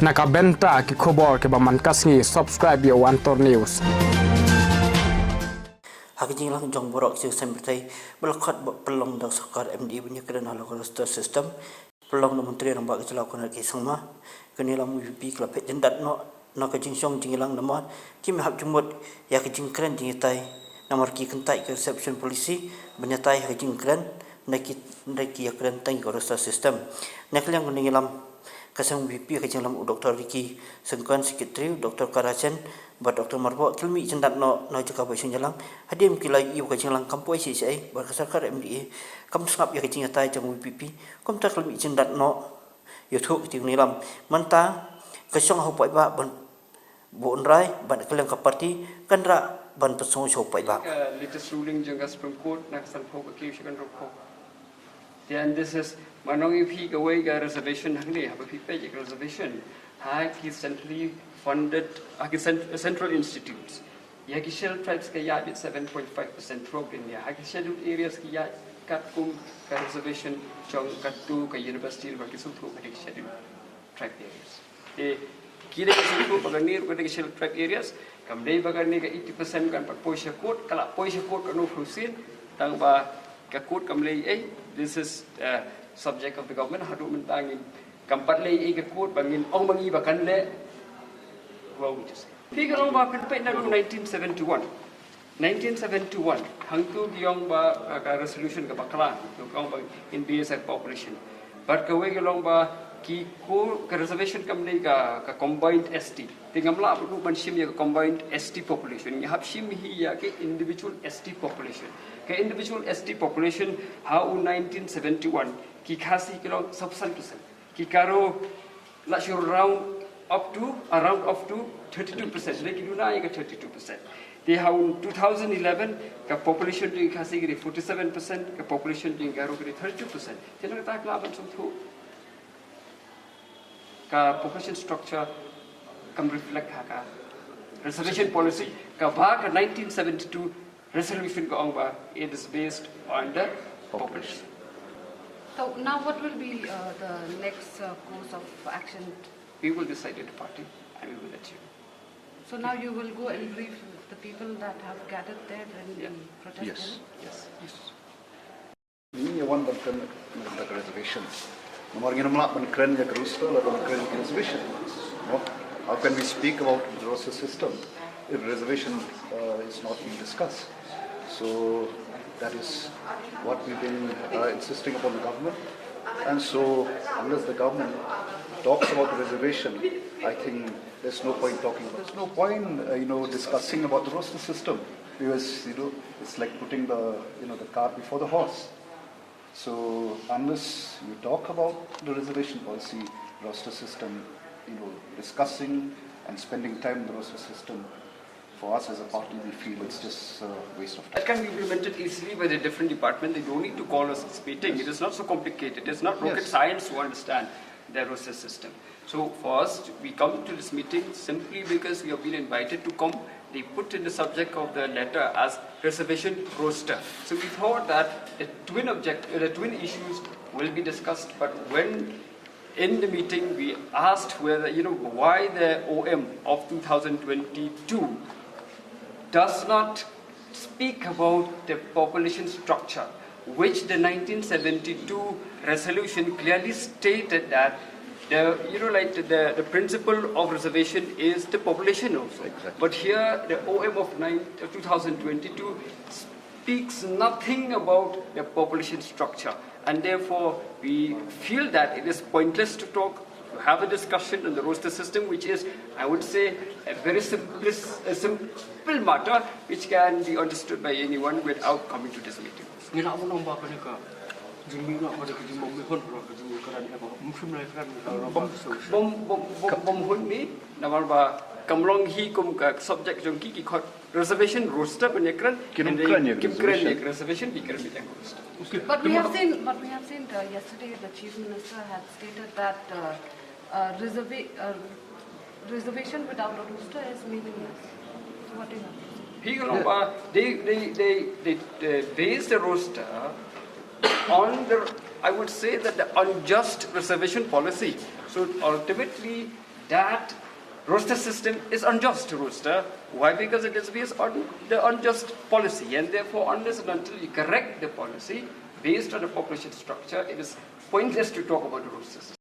Nakabenta ki khobor ke baman kasngi subscribe yo Antor News. Jingialang Roster System belakot pelong dak sakar MDA punya Jingialang Roster System pelong na menteri yang bagi celau kena kisah mah kenilang VPP kelap jendat no Jingialang nama kim hab jumut ya keren jingitai nomor ki kentai ke reception polisi benyatai keren naiki ya keren tangi Roster System nak yang Jingialang kasang VP Jingialang Dr. Riki sengkan sekretari Dr. Karachen ba Dr. Marbo kilmi jendat no juga ba Jingialang hadim kilai iu Jingialang kampoi si ba kasarkar MDA kam sngap ya jingatai jang VPP kom ta kilmi jendat no youtube Jingialang manta kasong hopai ba ban bon rai ban kelang ka parti kanra ban pesong hopai ba latest ruling jang Supreme Court nak san phok accusation kan rokho then this is manong if he away ga reservation hangni have a PPP reservation high is centrally funded central institutes ya ki shell tribes ka ya bit 7.5% drop in ya ki scheduled areas ki ya kat kum ka reservation chong katu ka university ba ki suthu ka scheduled tribe areas e kire ki suthu paganir ka scheduled tribe areas kam dei bagarni ka 80% kan pak poisha court kala poisha court ka no frusin tang ba ka court kam lei this is subject of the government hadu mentangin kampat lei ka court bangin ong mangi bakan le wrong to say figure ong ba pen na 1971 hang tu giong ba ka resolution ka bakla ong ba in BSF population but ka we long ba ki ko ka reservation kam nei ka combined ST tingamla bu ban shim ya combined ST population ya hab shim hi ya ke individual ST population ka individual ST population how 1971 ki khasi kilo subsan ki karo la shur round up to 32% leki duna ya 32% they how 2011 ka population di khasi gri 47% ka population di garo gri 32% tena ta kla ban thu ka population structure can reflect ka reservation policy ka bhag 1972 resolution ka ongba it is based on the population. So now what will be the next course of action? We will decide at the party and we will let you. So now you will go and brief the people that have gathered there and protest. Yes. Ini one that can the reservation. Nomor gini malah keren ya Roster atau keren reservation. How can we speak about the Roster system if reservation is not being discussed? So that is what we've been insisting upon the government. And so unless the government talks about the reservation, I think there's no point talking. There's no point, discussing about the Roster system because it's like putting the cart before the horse. So unless you talk about the reservation policy, Roster system, discussing and spending time in the Roster system, for us as a party, we feel it's just a waste of time. That can be implemented easily by the different department. They don't need to call us this meeting. It is not so complicated. It's not rocket science to understand the Roster system. So for us, we come to this meeting simply because we have been invited to come. They put in the subject of the letter as reservation roster. So we thought that the twin issues will be discussed. But when in the meeting we asked whether why the OM of 2022 does not speak about the population structure, which the 1972 resolution clearly stated that the principle of reservation is the population also. Exactly. But here the OM of 2022 speaks nothing about the population structure, and therefore we feel that it is pointless to have a discussion on the Roster system, which is, I would say, a very simple matter which can be understood by anyone without coming to this meeting. Bom hun ni namar ba kamlong hi kum ka subject jong ki khot reservation roster penekran kim reservation bikran bilang roster. But we have seen yesterday the Chief Minister had stated that reservation without a roster is meaningless. So what do you have? They base the roster on the, I would say that the unjust reservation policy. So ultimately, that roster system is unjust to roster. Why? Because it is based on the unjust policy, and therefore unless and until you correct the policy based on the population structure, it is pointless to talk about the roster system.